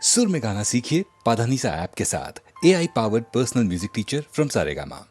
सुर में गाना सीखिए पाधानीसा ऐप के साथ। AI powered personal music teacher from Saregama.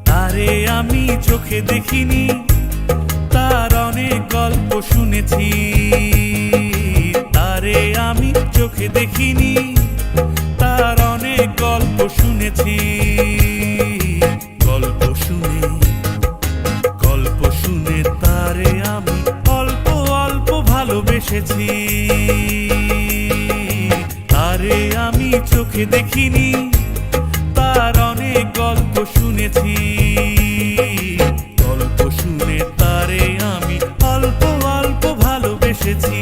তারে আমি চোখে দেখিনি, তার অনেক গল্প শুনেছি। তারে আমি চোখে দেখিনি, তার অনেক গল্প শুনেছি। গল্প শুনে তারে আমি অল্প অল্প ভালোবেসেছি। তারে আমি চোখে দেখিনি, তার অনেক গল্প শুনেছি। গল্প শুনে তারে আমি অল্প অল্প ভালোবেসেছি।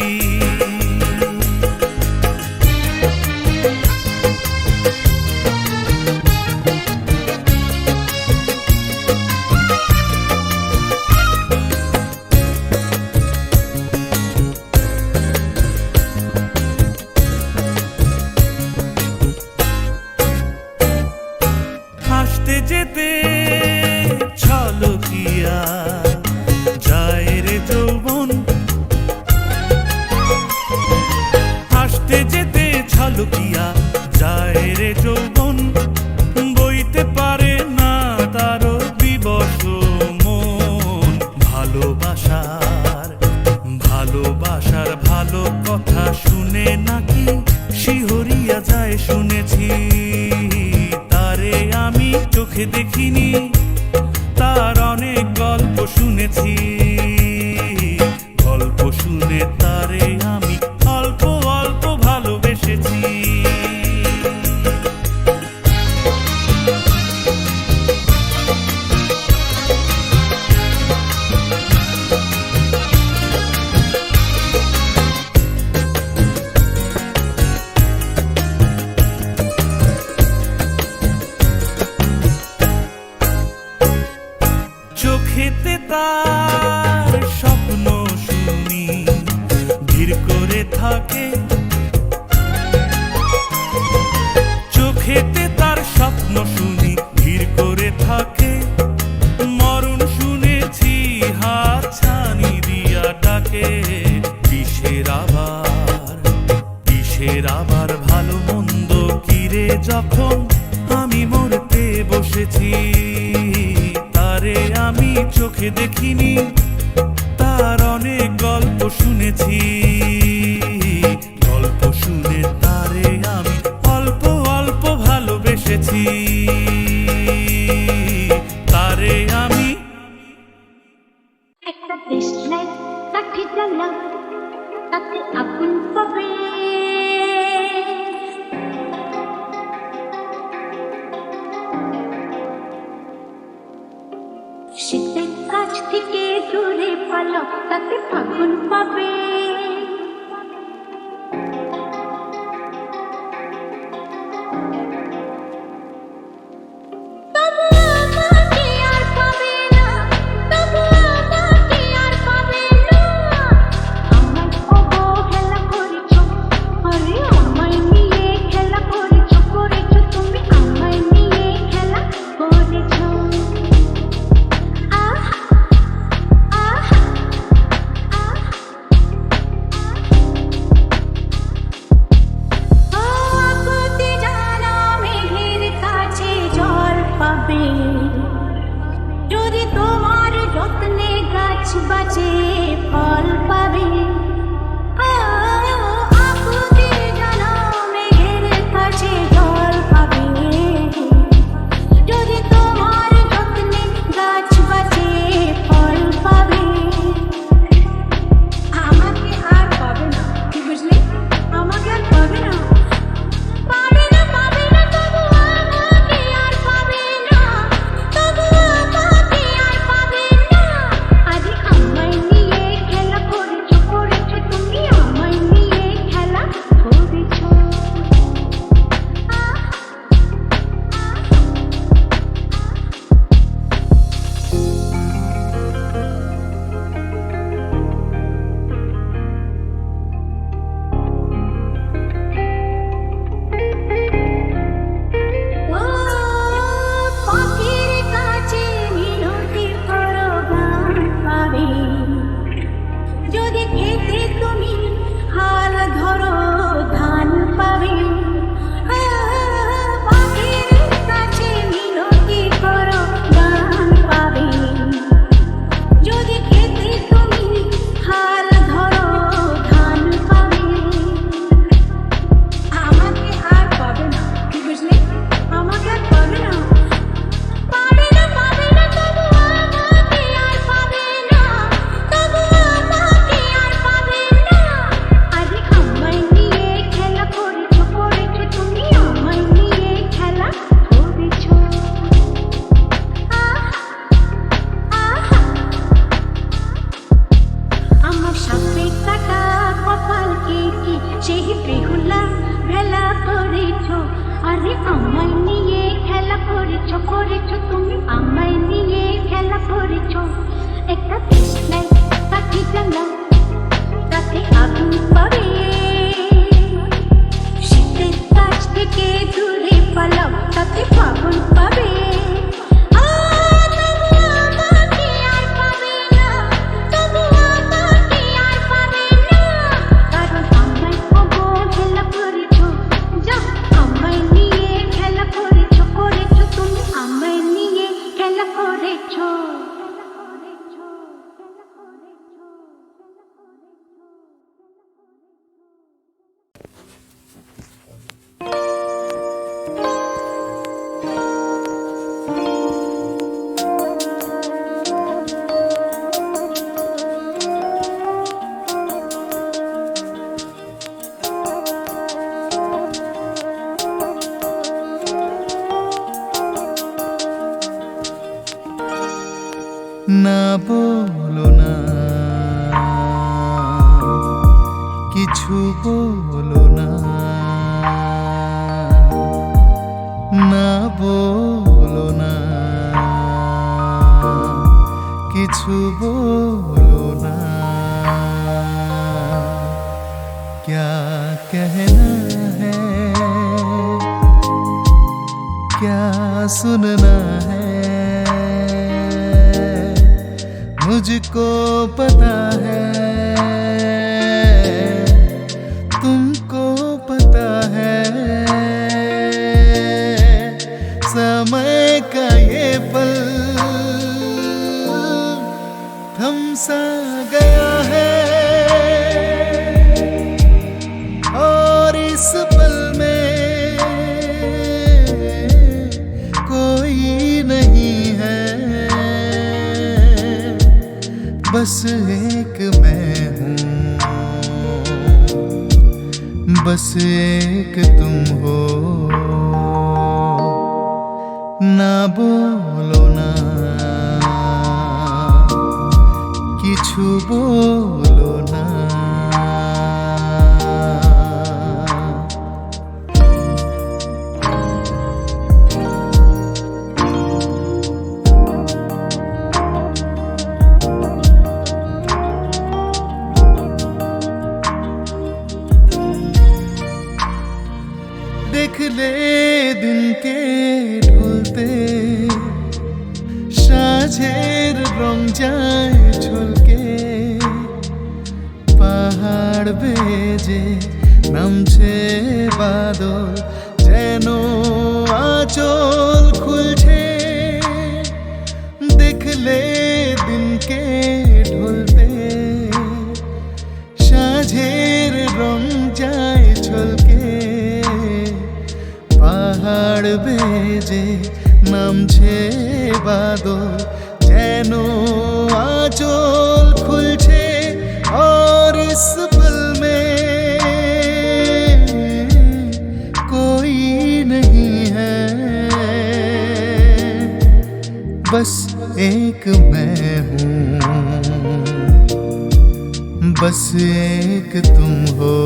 যৌবন, বইতে পারে না তারও বিবশ মন। ভালোবাসার ভালো কথা শুনে নাকি শিহরিয়া যায় শুনেছি। তারে আমি চোখে দেখিনি, তার অনেক গল্প শুনেছি। গল্প শুনে তারে আমি অল্প অল্প ভালোবেসেছি। চোখেতে তার স্বপ্ন শুনি ধীর করে থাকে, চোখেতে তার স্বপ্ন শুনি ধীর করে থাকে। মরণ শুনেছি হাত ছানি দিয়া ডাকে। কিসের আবার ভালো মন্দ কিরে যখন আমি মরতে বসেছি। তারে আমি চোখে দেখিনি, তার অনেক গল্প শুনেছি। গল্প শুনে তারে আমি অল্প অল্প ভালোবেসেছি। তারে আমি একটা দেশলাই কাঠি জ্বালা তাতে আগুন পাবে। শীতের কাছ থেকে দূরে পালো তাতে ফাগুন পাবে। যদি তোমার যত্নে গাছ বাঁচে ফল পাবে। আকুতি জানা মেঘের কাছে জল পাবে। যদি তোমার যত্নে গাছ বাঁচে ফল পাবে। আমাকে আর পাবে না, বুঝলে? আমাকে আর পাবে না, পাবে না, পাবে না, তবু আমাকে আর পাবে না, তবু আমাকে আর পাবে না। আজ আমায় নিয়ে খেলা করেছো তুমি, আমায় নিয়ে খেলা করেছো। পাখির কাছে মিনতি করো গান পাবে। যদি খেতে তুমি হাল ধরো ধান পাবে। পাখির কাছে মিনতি করো গান পাবে। যদি খেতে তুমি হাল ধরো ধান পাবে। আমাকে আর পাবে না, বুঝলে? আমাকে আর পাবে না, পাবে না, পাবে না, তবু আমাকে আর পাবে না, তবু আমাকে আর পাবে না। আজ আমায় নিয়ে খেলা করেছো তুমি, আমায় নিয়ে খেলা করেছো। আমার সাপে কাটা কপালকে কি সেই বেহুলা ভেলা করেছো। আরে আমায় নিয়ে খেলা করেছো তুমি, আমায় নিয়ে খেলা করেছো। একটা দেশলাই কাঠি জ্বালা তাতে আগুন পাবে। শীতের কাছ থেকে দূরে পালাও তাতে ফাগুন পাবে। তবু আমাকে আর পাবে না, তবু আমাকে আর পাবে না। কারণ আমায় অবহেলা করেছো, যা আমায় নিয়ে না বলো না, কিছু বলো না, না বলো না, কিছু বলো না। क्या कहना है, क्या सुनना है, मुझको पता है, तुमको पता है। समय का ये पल थम सा गया है, और इस पल में कोई नहीं है, बस एक मैं हूँ, बस एक तुम हो। ना बोलो ना, কিছু বলো না। देख ले दिन के ঢলতে, সাঁঝের রং যায় ঝলকে, পাহাড় বেজে নামছে বাদল, যেন আঁচল খুলছে। দেখলে দিনকে ঢলতে, সাঁঝের রং যায় ঝলকে, পাহাড় বেজে নামছে বাদল, যেন আঁচল খুলছে। और इस पल में कोई नहीं है, बस एक मैं हूँ, बस एक तुम हो।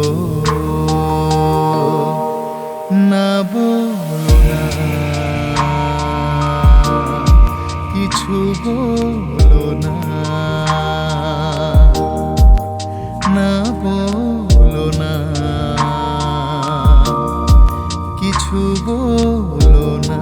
না বলো না, কিছু বলো না, না বলো না, কিছু বলো না।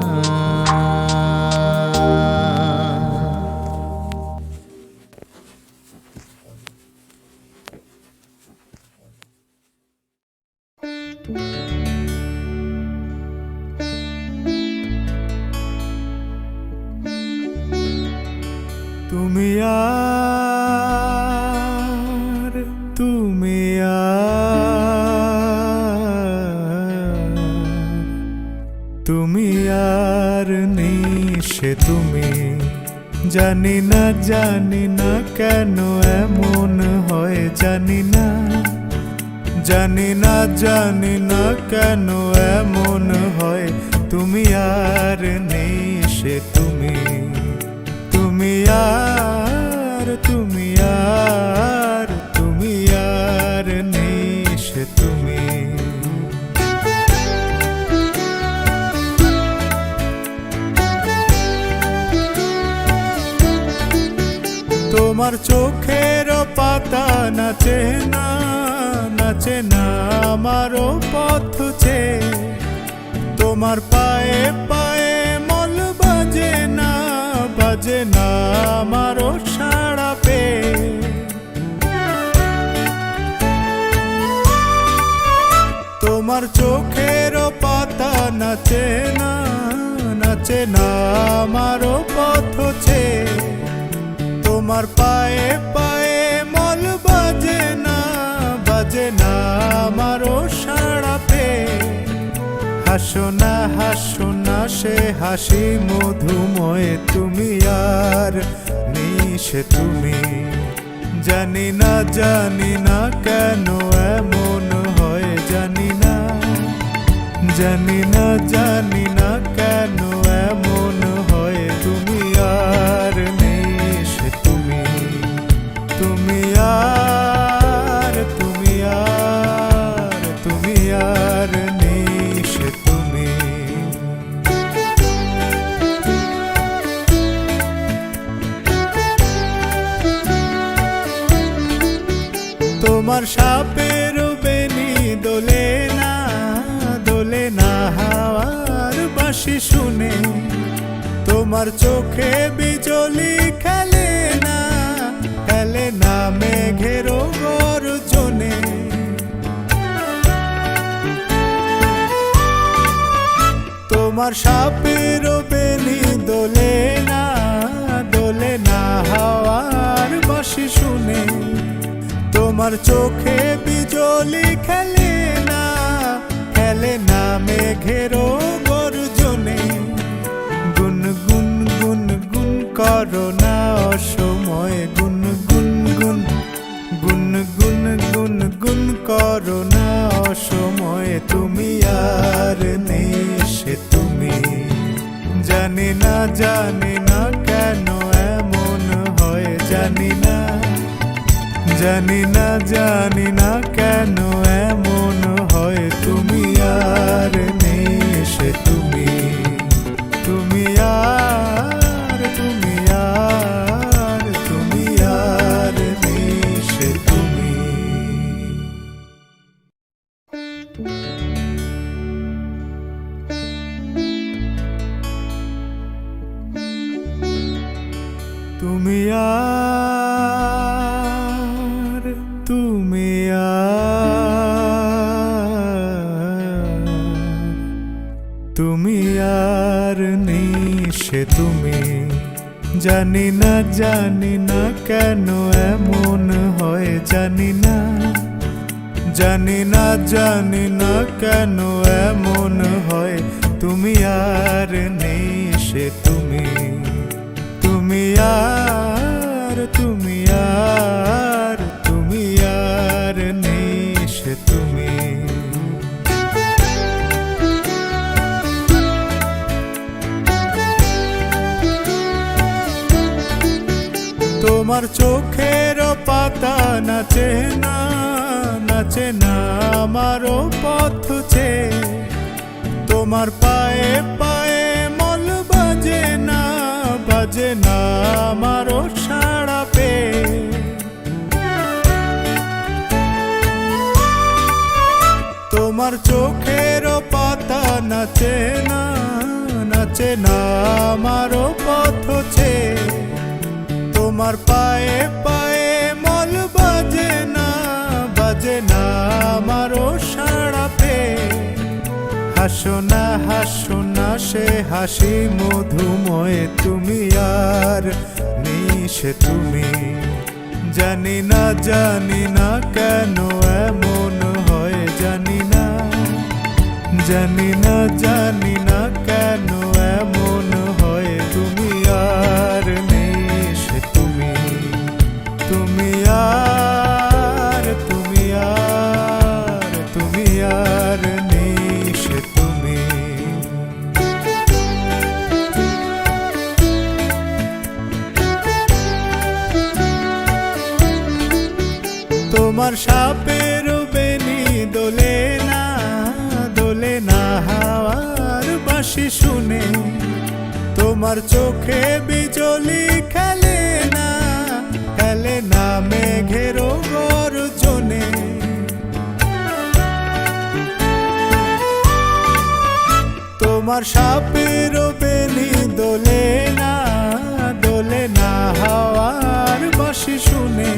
তুমি আর, তুমি আর, তুমি আর নেই সে তুমি। জানি না কেন এমন হয়, জানি না কেন এমন হয়। তুমি আর নেই সে তুমি, তুমি আর, তুমি আর, তুমি আর নেই সে তুমি। তোমার চোখের পাতা নাচে না, নাচে না আমারও পথ চেয়ে। তোমার পায়ে পায়ে মল বাজে না, বাজে না আমারও সাড়া পেয়ে। তোমার চোখের পাতা নাচে না, নাচে না আমারও পথ চেয়ে। তোমার পায়ে পায়ে মল বাজে না, বাজে বাজে না আমারও সাড়া পেয়ে। হাসো না সে হাসি মধুময়, তুমি আর নিশে তুমি। জানি না কেন এমন হয়, জানি না কেন এমন হয়। তুমি আর নিশে তুমি, তুমি আর নিশে তুমি। তোমার সাপের বেনি দোলে না হাওয়ার বাঁশি শুনে। তোমার চোখে বিজলি খেলে না মেঘের গর্জনে। তোমার সাপের বেনি দোলে না হাওয়ার বাঁশি শুনে। তোমার চোখে বিজলি খেলে না মেঘের গর্জনে। গুন করো না অসময়, গুন করো না অসময়। তুমি আর নিশে তুমি। জানি না কেন এমন হয়, জানি না কেন এমন হয়। তুমি আর নিশে তুমি, তুমি আর নিশে তুমি। তুমি আর নিশে তুমি। জানি না কেন এমন হয়, জানি না কেন এমন হয়। তুমি আর নিশে তুমি, তুমি আর নিশে তুমি। তোমার চোখের পাতা নাচে না আমারও পথ চেয়ে। তোমার পায়ে মল বাজে না আমারও সাড়া পেয়ে। তোমার চোখের পাতা নাচে না আমারও পথ চেয়ে। তোমার পায়ে মল বাজে না আমারও সাড়া পেয়ে। হাসো না সে হাসি মধুময়, তুমি আর নিশে তুমি। জানি না কেন এমন হয়, জানি না কেন এমন হয়। তুমি আর নিশে তুমি, তুমি আর নিশে তুমি। তোমার সাপের বেনি দোলে না হাওয়ার বাঁশি শুনে। তোমার চোখে বিজলি খেলে না মেঘের গর্জনে। তোমার সাপের বেনি দোলে না হাওয়ার বাঁশি শুনে।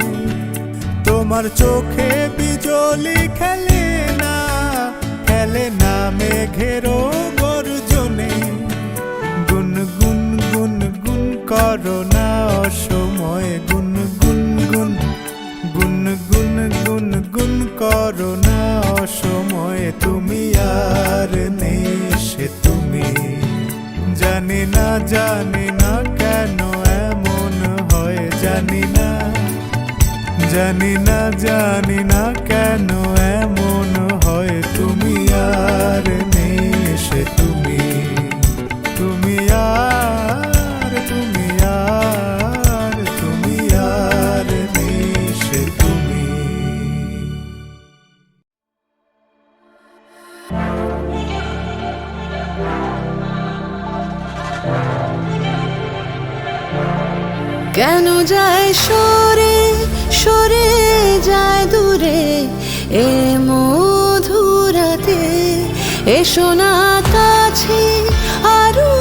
তোমার চোখে বিজলি খেলে না মেঘের গর্জনে। গুন করো না অসময়, গুন করো তুমি আর নেই সে তুমি। জানি না কেন এমন হয়, জানি না কেন এমন হয়। তুমি আর নেই সে তুমি, তুমি আর নেই সে তুমি। কেন যায় সরে সরে যায় দূরে এ মধুরাতে, এসো না কাছে আরো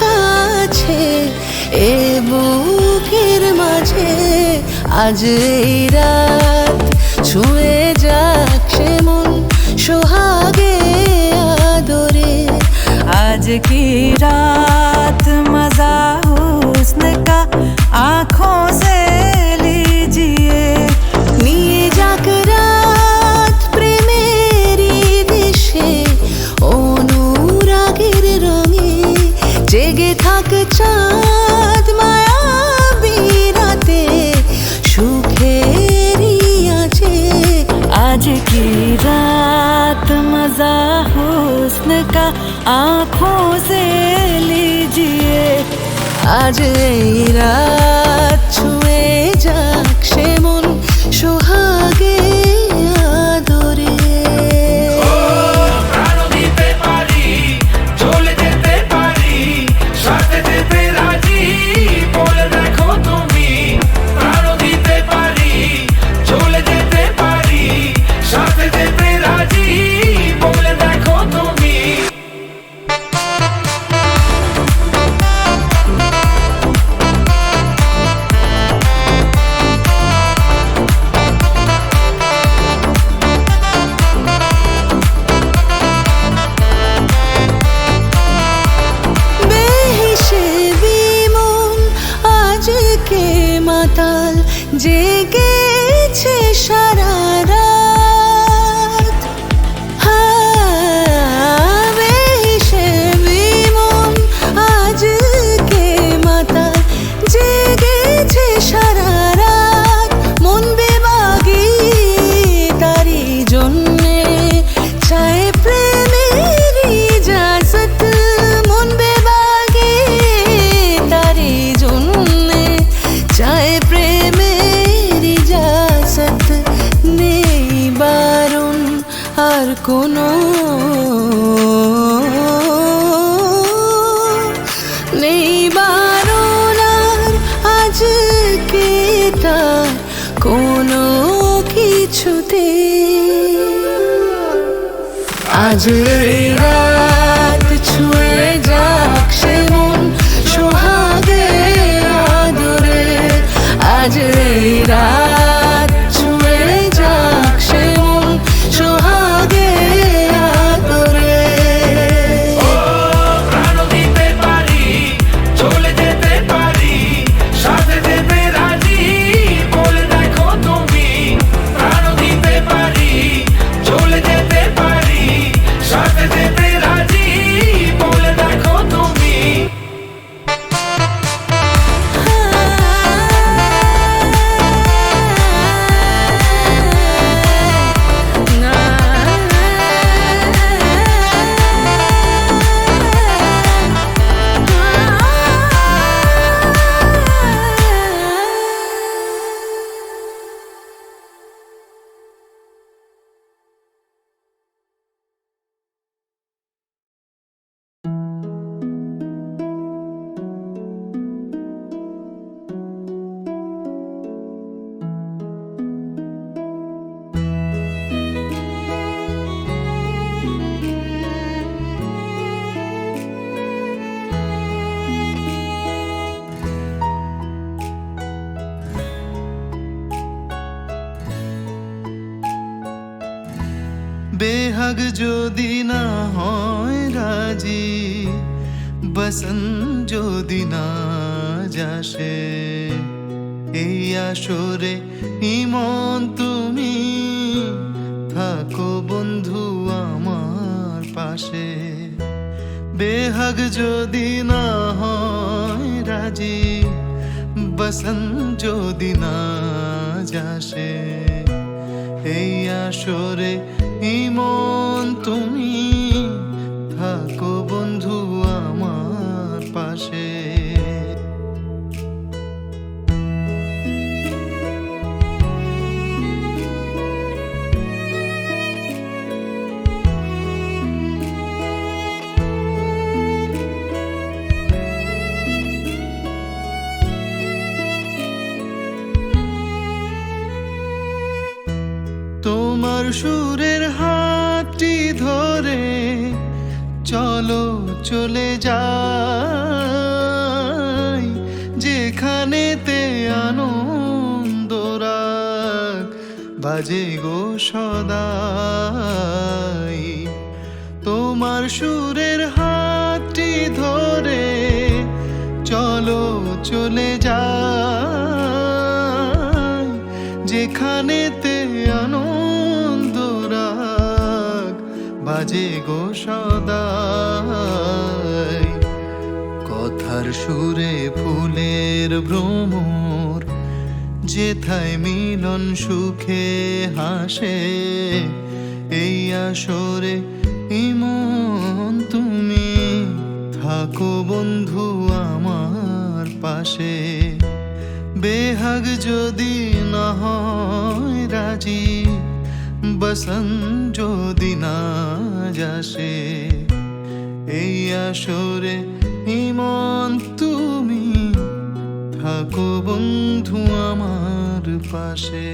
কাছে এ বুকের মাঝে। আজ এই রাত ছুঁয়ে যাক সে মন সোহাগে আদরে। आज की रात मजा हुस्न का आँखों से लीजिए। নিয়ে যাক রাত প্রেমেরই দেশে অনুরাগের রঙে। জেগে থাক চাঁদ মায়াবী রাতে সুখেরই আছে। आज की रात मजा हुस्न का आँखों से लीजिए। आज এই রাত ছুঁয়ে যাক সে মন সোহাগে আদরে। প্রাণ দিতে পারি, চলে যেতে পারি, সাথে যেতে রাজি, বলে দেখো তুমি। প্রাণ দিতে পারি, চলে যেতে পারি, সাথে যেতে রাজি, বলে দেখো তুমি। বেহিসেবি মন আজকে মাতাল জেগেছে সারা রাত। বেহিসেবি মন আজকে মাতাল জেগেছে সারা রাত। মন বেবাগি তারি জন্যে চায় প্রেমের ইজাজত। মন বেবাগি তারি জন্যে চায় প্রেমের ইজাজত। নেই বারণ আর কোনো, নেই বারণ আর আজকে তার কোনো কিছুতে। আজ এই রাত ছুঁয়ে যাক সে মন সোহাগে আদরে। আজ এই রাত ছুঁয়ে যাক সে মন সোহাগে আদরে। প্রাণ দিতে পারি, চলে যেতে পারি, সাথে যেতে রাজি, বলে দেখো তুমি। প্রাণ দিতে পারি, চলে যেতে পারি, সাথে যেতে রাজি, বলে দেখো তুমি। বেহাগ যদি না হয় রাজি, বসন যদি না যাসে, এই আসরে ইমন তুমি থাকো বন্ধু আমার। পাশে। বেহাগ যদি না হয় রাজি, বসন্ত যদি না যাসে, এই আসরে ইমন তুমি থাকো বন্ধু আমার পাশে। তোমার সুরের হাতটি ধরে চলো চলে যাই, যেখানেতে আনন্দ রাগ বাজে গো সদাই। তোমার সুরের হাতটি ধরে চলো চলে যাই, যেখানেতে আনন্দ রাগ বাজে গো সদাই। কথার সুরে ফুলের ভ্রমর, যেথায় মিলন সুখে হাসে, এই আসরে ইমন তুমি থাকো বন্ধু আমার পাশে। বেহাগ যদি না হয় রাজি, বসন্ত যদি না যাসে, এই আসরে ইমন তুমি থাকো বন্ধু আমার পাশে।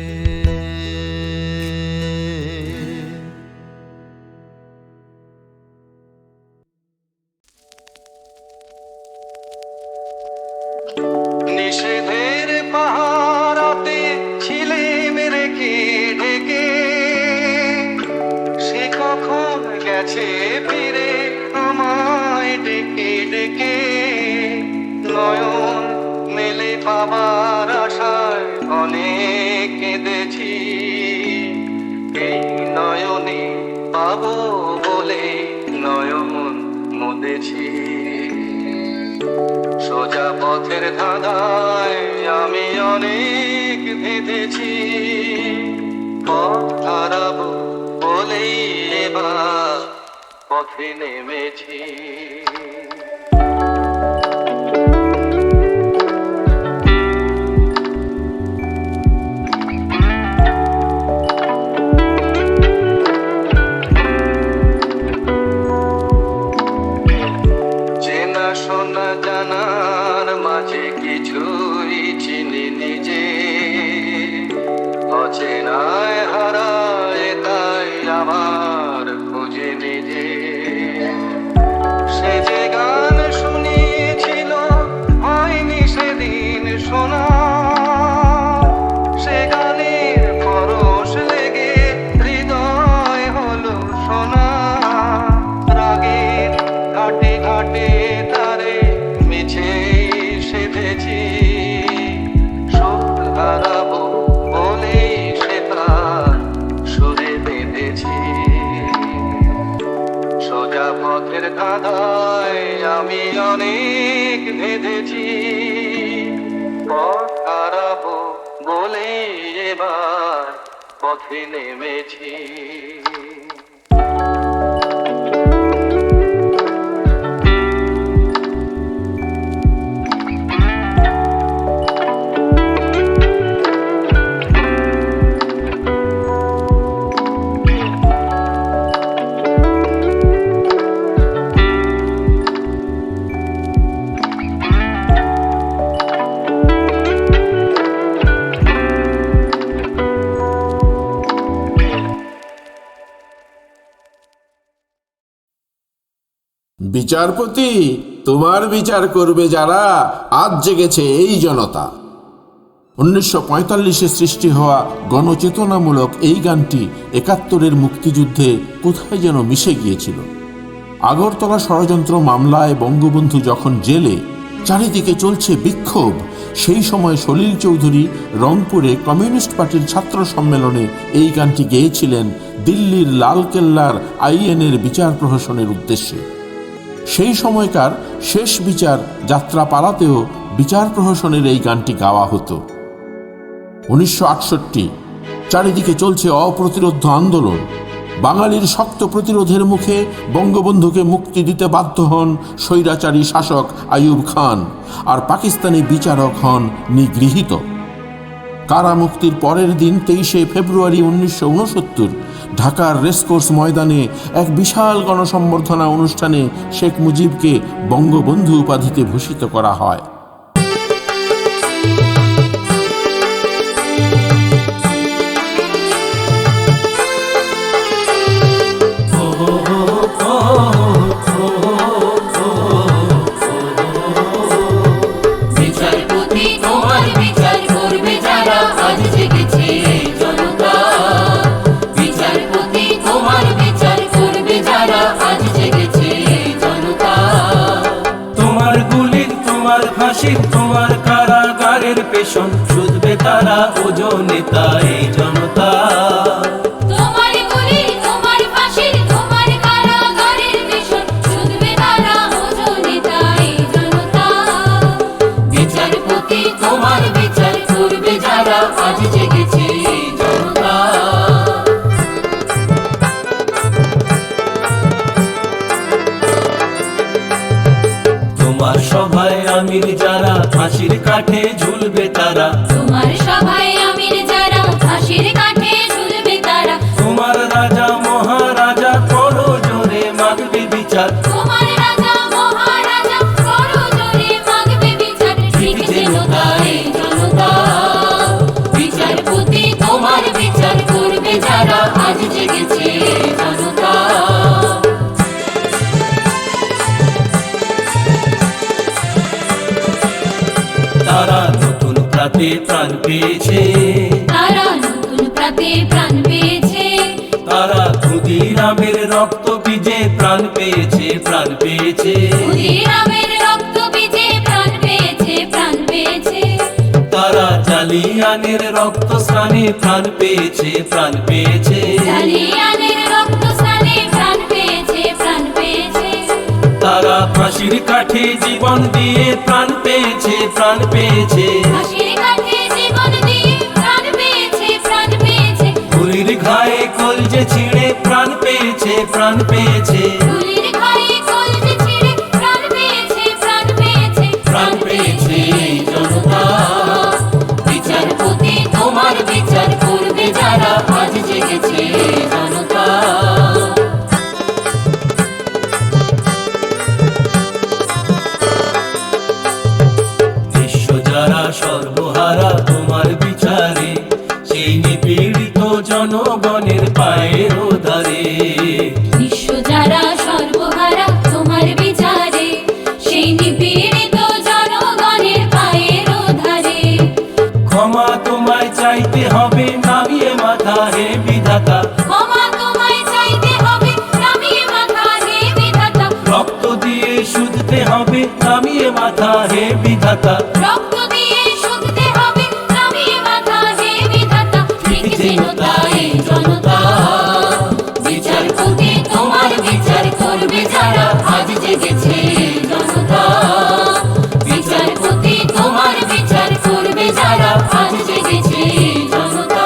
নিষেধের পাহারাতে ছিলে মেরে কে ঢেকে, সে কখন গেছে ফিরে আমায় ডেকে ডেকে। নয়ন মেলে পাবার আশায় অনেক কেঁদেছি, এই নয়নে পাবো বলে নয়ন মুদেছি। সোজা পথের ধাঁধায় আমি অনেক ভেদেছি, পথ হারাবো বলেই এবার পথে নেমেছি। শোনা জানার মাঝে কিছুই চিনি নিজে, অচেনায় হারায় তাই আমার খুঁজে নিজে। সে যে গান শুনিয়েছিল হয়নি সেদিন শোনা, সে গানের পরশ লেগে হৃদয় হলো শোনা। রাগের ঘাটে ঘাটে সেধেছি, সুখ হারাবো বলেই সে তার সুরে বেঁধেছি। সোজা পথের ধাঁধায় আমি অনেক ভেদেছি, পথ হারাবো বলেই এবার পথে নেমেছি। বিচারপতি, তোমার বিচার করবে যারা, আজ জেগেছে এই জনতা। 1945-এ সৃষ্টি হওয়া গণচেতনামূলক এই গানটি 71-এর মুক্তিযুদ্ধে কোথায় যেন মিশে গিয়েছিল। আগরতলা ষড়যন্ত্র মামলায় বঙ্গবন্ধু যখন জেলে, চারিদিকে চলছে বিক্ষোভ, সেই সময় সলিল চৌধুরী রংপুরে কমিউনিস্ট পার্টির ছাত্র সম্মেলনে এই গানটি গেয়েছিলেন দিল্লির লালকেল্লার আইএনের বিচার প্রহসনের উদ্দেশ্যে। সেই সময়কার শেষ বিচার যাত্রাপালাতেও বিচার প্রহসনের এই গানটি গাওয়া হতো। 1968 চারিদিকে চলছে অপ্রতিরোধ্য আন্দোলন। বাঙালির শক্ত প্রতিরোধের মুখে বঙ্গবন্ধুকে মুক্তি দিতে বাধ্য হন স্বৈরাচারী শাসক আইয়ুব খান, আর পাকিস্তানি বিচারক হন নিগৃহীত। কারামুক্তির পরের দিন 23শে ফেব্রুয়ারি 1969 ঢাকার রেসকোর্স ময়দানে এক বিশাল গণসম্বর্ধনা অনুষ্ঠানে শেখ মুজিবকে বঙ্গবন্ধু উপাধিতে ভূষিত করা হয়। বিচারপতি তোমার বিচার করবে যারা আজ জেগেছে এই জনতা। বিচারপতি তোমার বিচার করবে যারা আজ জেগেছে এই জনতা। তোমার গুলির তোমার ফাঁসির তোমার কারাগারের পেছন শুধবে তারা ওজনে তাই জনতা। তোমার গুলি তোমার ফাঁসির তোমার কারাগারের পেছন শুধবে তারা ওজনে তাই জনতা। বিচারপতি তোমার বিচার করবে যারা আজ জেগেছে এই জনতা। তোমার সভায় আমির যারা ফাঁসির কাঠে ঝুলবে তারা। তোমার সভায় আমির যারা ফাঁসির কাঠে ঝুলবে তারা। তোমার রাজা মহারাজা করো জোরে মাগবে বিচার। তোমার রাজা মহারাজা করো জোরে মাগবে বিচার। ঠিক যেন তাই জনতা। বিচারপতি তোমার বিচার করবে যারা আজ জেগেছে এই জনতা। তারা নতুন প্রাতে প্রাণ পেয়েছে। তারা নতুন প্রাতে প্রাণ পেয়েছে। তারা ক্ষুদিরামের রক্ত বীজে প্রাণ পেয়েছে, প্রাণ পেয়েছে। ক্ষুদিরামের রক্ত বীজে প্রাণ পেয়েছে, প্রাণ পেয়েছে। তারা জালিয়ানের রক্ত স্নানে প্রাণ পেয়েছে, প্রাণ পেয়েছে। জালিয়ানের রক্ত স্নানে প্রাণ পেয়েছে, প্রাণ পেয়েছে। তারা ফাঁসির কাঠে জীবন দিয়ে প্রাণ পেয়েছে, প্রাণ পেয়েছে। ফাঁসির কাঠে জীবন দিয়ে প্রাণ পেয়েছে, প্রাণ পেয়েছে। গুলির ঘায়ে কলজে ছিঁড়ে প্রাণ পেয়েছে, প্রাণ পেয়েছে। গুলির ঘায়ে কলজে ছিঁড়ে প্রাণ পেয়েছে, প্রাণ পেয়েছে। প্রাণ পেয়েছে এই জনতা। বিচারপতি তোমার বিচার করবে যারা আজ জেগেছে এই জনতা। বিশ্ব যারা সর্বহারা তোমার বিচারে, সেই নিপীড়িত জনগণের পায়ের ধারে। বিশ্ব যারা সর্বহারা তোমার বিচারে, সেই নিপীড়িত জনগণের পায়ের ধারে। ক্ষমা তোমায় চাইতে হবে নামিয়ে মাথা হে বিধাতা। ক্ষমা তোমায় চাইতে হবে নামিয়ে মাথা হে বিধাতা। রক্ত দিয়ে শুধতে হবে নামিয়ে মাথা হে বিধাতা। রক্ত দিয়ে শুধতে হবে নামিয়ে মাথা হে বিধাতা। ঠিক যেন তাই জনতা। বিচারপতি তোমার বিচার করবে যারা আজ জেগেছে এই জনতা। বিচারপতি তোমার বিচার করবে যারা আজ জেগেছে এই জনতা।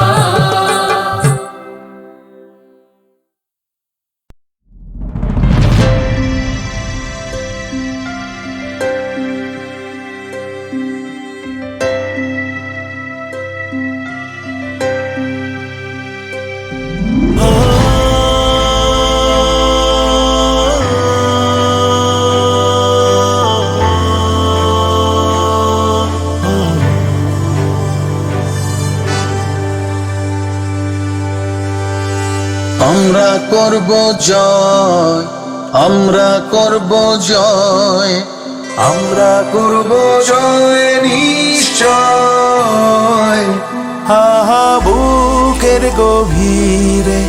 আমরা করব জয়, আমরা করব জয়, আমরা করব জয় নিশ্চয়। আহা বুকের গভীরে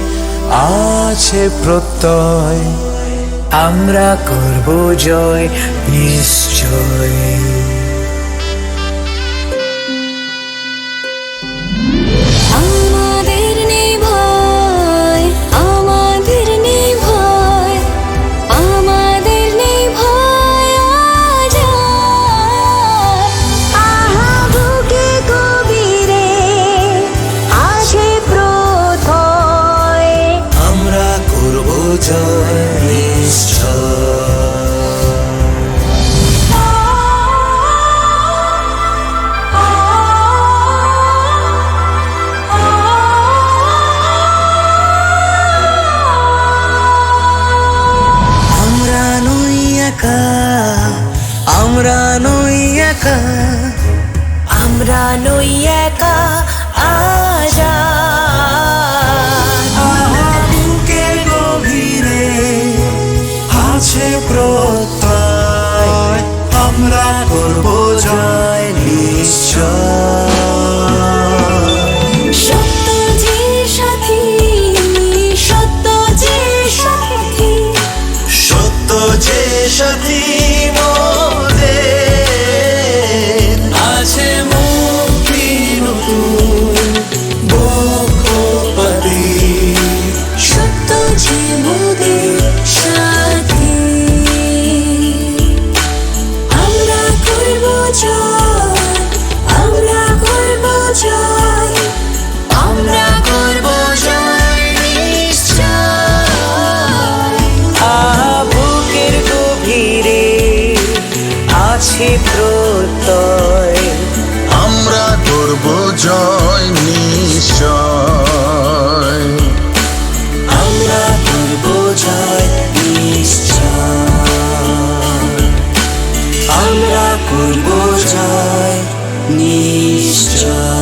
আছে প্রত্যয়, আমরা করব জয় নিশ্চয়। আমাদের নেই ভয়, নই একা আজ বুকের গভীরে আছে প্রত্যয় আমরা করব জয় নিশ্চয় সত্য যে সাথী সত্য যে সাথী সত্য যে সাথী মোদের আছে মুক্তি নতুন বক্ষপতি সত্য যে মোদের সাথী আমরা করব জয় আমরা করব জয় আমরা করব জয় নিশ্চয় বুকের গভীরে আছে প্রত্যয় আমরা করব জয় নিশ্চয় আমরা করব জয় নিশ্চয় আমরা করব জয় নিশ্চয়